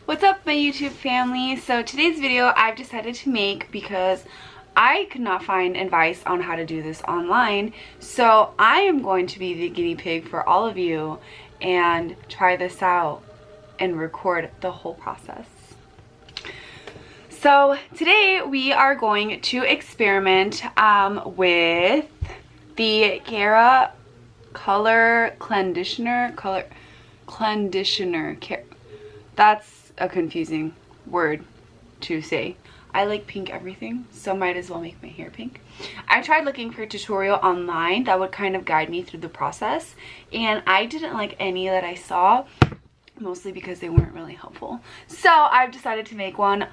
What's up, my YouTube family? So today's video I've decided to make because I could not find advice on how to do this online. So I am going to be the guinea pig for all of you and try this out and record the whole process. So today we are going to experiment with the Keracolor Clenditioner. That's a confusing word to say. I like pink everything, so might as well make my hair pink. I tried looking for a tutorial online that would kind of guide me through the process, and I didn't like any that I saw, mostly because they weren't really helpful. So I've decided to make one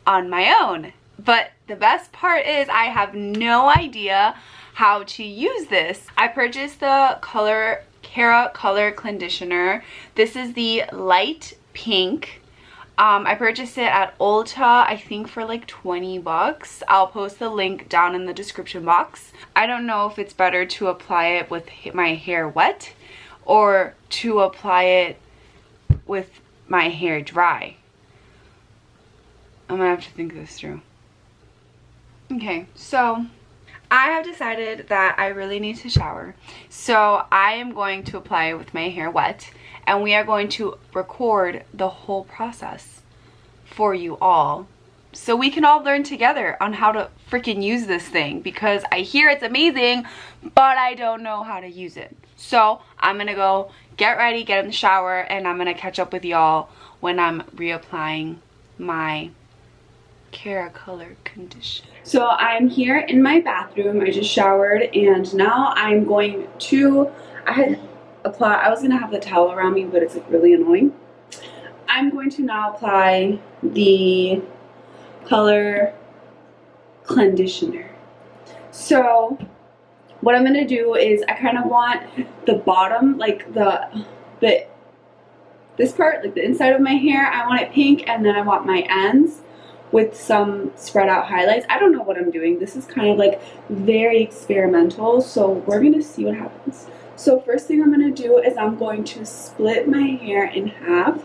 on my own. But the best part is I have no idea how to use this. I purchased the Keracolor Clenditioner. This is the light pink. I purchased it at Ulta, I think for like 20 bucks. I'll post the link down in the description box. I don't know if it's better to apply it with my hair wet or to apply it with my hair dry. I'm gonna have to think this through. Okay, so I have decided that I really need to shower. So I am going to apply it with my hair wet, and we are going to record the whole process for you all so we can all learn together on how to freaking use this thing, because I hear it's amazing, but I don't know how to use it. So I'm gonna go get ready, get in the shower, and I'm gonna catch up with y'all when I'm reapplying my Keracolor conditioner. So I'm here in my bathroom. I just showered, and now I'm going to, I was gonna have the towel around me, but it's like really annoying. I'm going to now apply the Color Clenditioner. So what I'm gonna do is I kind of want the bottom, like this part, like the inside of my hair, I want it pink, and then I want my ends with some spread out highlights. I don't know what I'm doing. This is kind of like very experimental, so we're gonna see what happens. So first thing I'm gonna do is I'm going to split my hair in half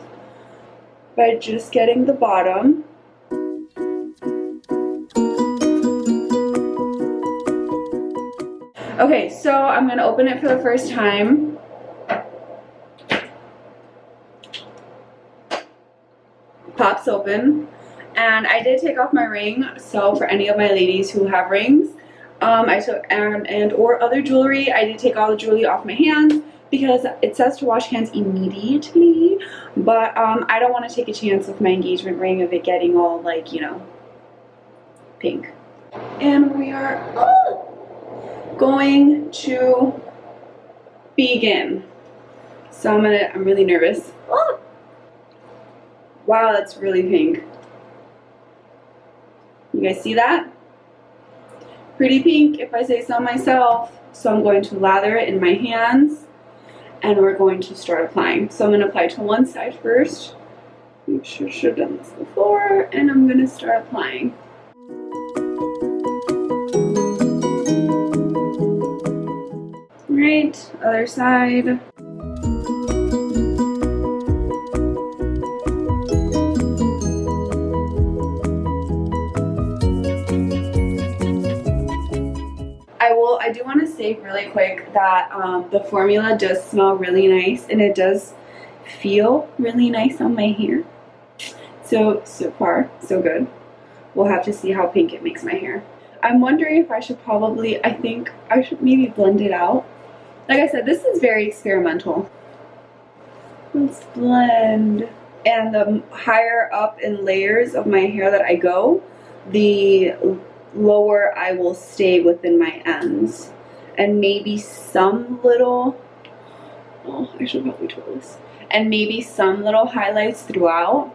by just getting the bottom. Okay, so I'm gonna open it for the first time. Pops open. And I did take off my ring, so for any of my ladies who have rings, I took or other jewelry, I did take all the jewelry off my hands because it says to wash hands immediately, but I don't want to take a chance with my engagement ring of it getting all, like, you know, pink. And we are going to begin. So I'm really nervous. Wow, that's really pink. You guys see that? Pretty pink, if I say so myself. So I'm going to lather it in my hands, and we're going to start applying. So I'm going to apply to one side first. Make sure I should have done this before, and I'm going to start applying. Right, other side. I do want to say really quick that the formula does smell really nice, and it does feel really nice on my hair. So far, so good. We'll have to see how pink it makes my hair. I'm wondering if I should I think I should maybe blend it out. Like I said, this is very experimental. Let's blend. And the higher up in layers of my hair that I go, the lower I will stay within my ends, and maybe some little, I should probably twirl this, and maybe some little highlights throughout.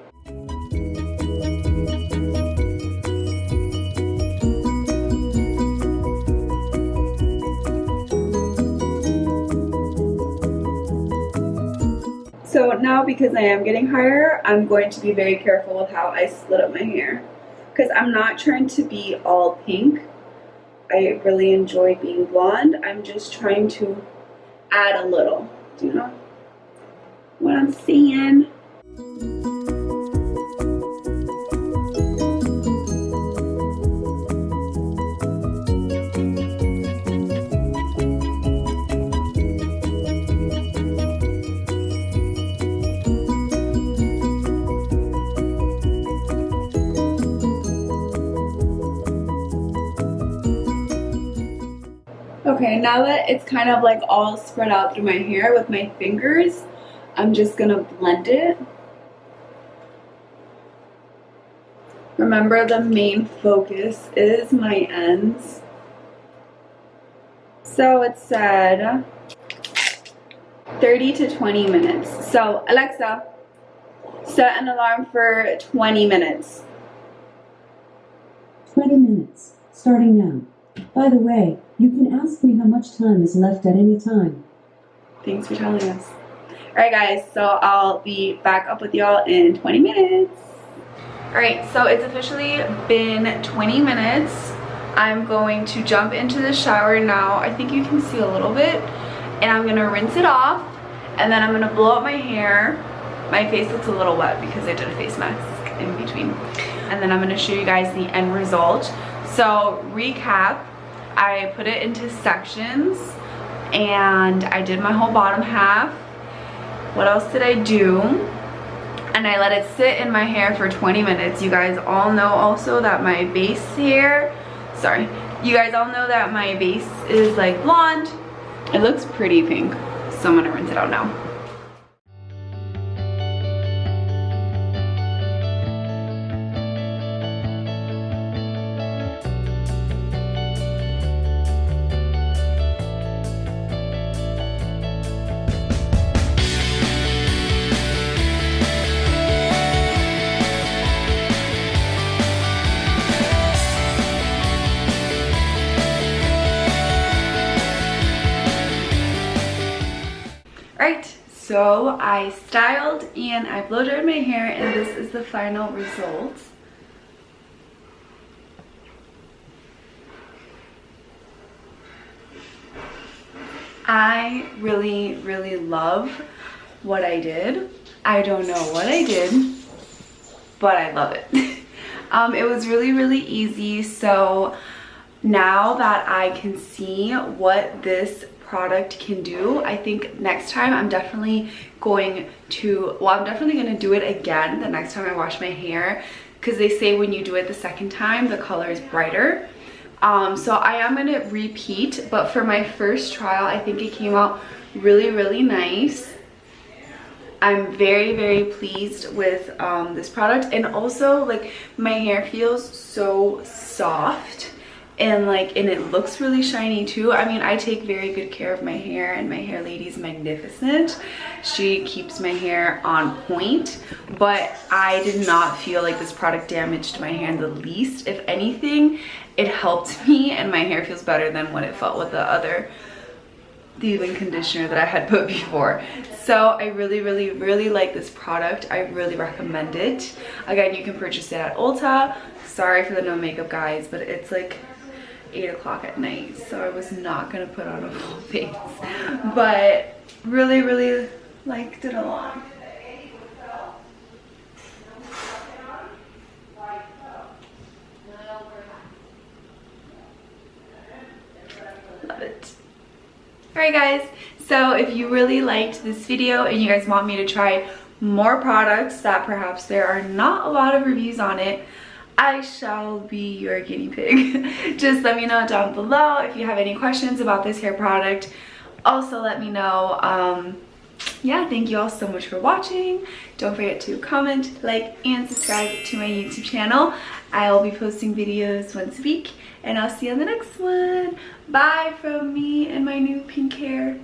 So now, because I am getting higher, I'm going to be very careful with how I split up my hair, because I'm not trying to be all pink. I really enjoy being blonde. I'm just trying to add a little. Do you know what I'm saying? Okay, now that it's kind of like all spread out through my hair with my fingers, I'm just gonna blend it. Remember, the main focus is my ends. So it said 30 to 20 minutes. So Alexa, set an alarm for 20 minutes. 20 minutes, starting now. By the way, you can ask me how much time is left at any time. Thanks for telling us. Alright guys, so I'll be back up with y'all in 20 minutes. Alright, so it's officially been 20 minutes. I'm going to jump into the shower now. I think you can see a little bit. And I'm going to rinse it off. And then I'm going to blow up my hair. My face looks a little wet because I did a face mask in between. And then I'm going to show you guys the end result. So recap, I put it into sections. And I did my whole bottom half. What else did I do? And I let it sit in my hair for 20 minutes. You guys all know also that my base hair, you guys all know that my base is like blonde. It looks pretty pink, so I'm gonna rinse it out now. Alright, so I styled and I blow dried my hair, and this is the final result. I really, really love what I did. I don't know what I did, but I love it. It was really, really easy. So now that I can see what this product can do, I think next time I'm definitely going to, well, I'm definitely going to do it again the next time I wash my hair, because they say when you do it the second time the color is brighter. So I am going to repeat, but for my first trial I think it came out really, really nice. I'm very, very pleased with this product, and also like my hair feels so soft. And it looks really shiny too. I mean, I take very good care of my hair, and my hair lady is magnificent. She keeps my hair on point, but I did not feel like this product damaged my hair in the least. If anything, it helped me, and my hair feels better than what it felt with the other leave-in conditioner that I had put before. So I really, really, really like this product. I really recommend it. Again, you can purchase it at Ulta. Sorry for the no makeup, guys, but it's like 8 o'clock at night, so I was not gonna put on a full face, but really, really liked it a lot. Love it. Alright guys, so if you really liked this video and you guys want me to try more products that perhaps there are not a lot of reviews on it, I shall be your guinea pig. Just let me know down below if you have any questions about this hair product. Also let me know. Yeah, thank you all so much for watching. Don't forget to comment, like, and subscribe to my YouTube channel. I'll be posting videos once a week, and I'll see you on the next one. Bye from me and my new pink hair.